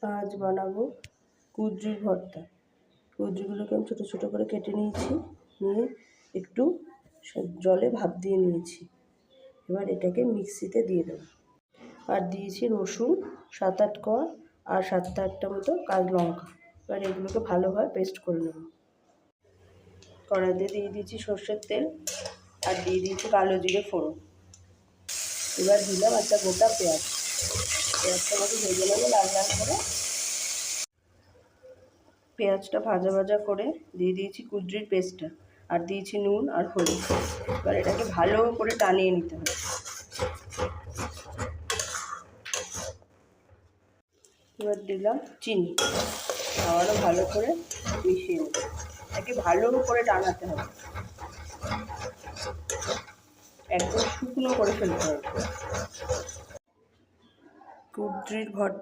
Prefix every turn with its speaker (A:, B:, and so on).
A: আজ বানাবো কুঁদরির ভর্তা। কুঁদরিগুলোকে আমি ছোটো ছোটো করে কেটে নিয়েছি, নিয়ে একটু জলে ভাপ দিয়ে নিয়েছি। এবার এটাকে মিক্সিতে দিয়ে দেবো। আর দিয়েছি রসুন 7-8 কোয়া আর 7-8টা মতো কাঁচা লঙ্কা। এবার এগুলোকে ভালোভাবে পেস্ট করে নেব। কড়াইতে দিয়ে দিয়েছি সর্ষের তেল আর দিয়ে দিয়েছি কালো জিরে ফোড়ন। এবার দিলাম একটা গোটা পেঁয়াজ। পেঁয়াজটা মতো ভেজে নেবো লাল লাল করে। পেঁয়াজটা ভাজা ভাজা করে দিয়ে দিয়েছি কুঁদরির পেস্টটা আর দিয়েছি নুন আর হলুদ। এবার এটাকে ভালো করে টানিয়ে নিতে হবে। এবার দিলাম চিনি, আবারও ভালো করে মিশিয়ে নেব। এটাকে ভালো করে টানাতে হবে, একদম শুকনো করে ফেলতে হবে। কুঁদরির ভর্তা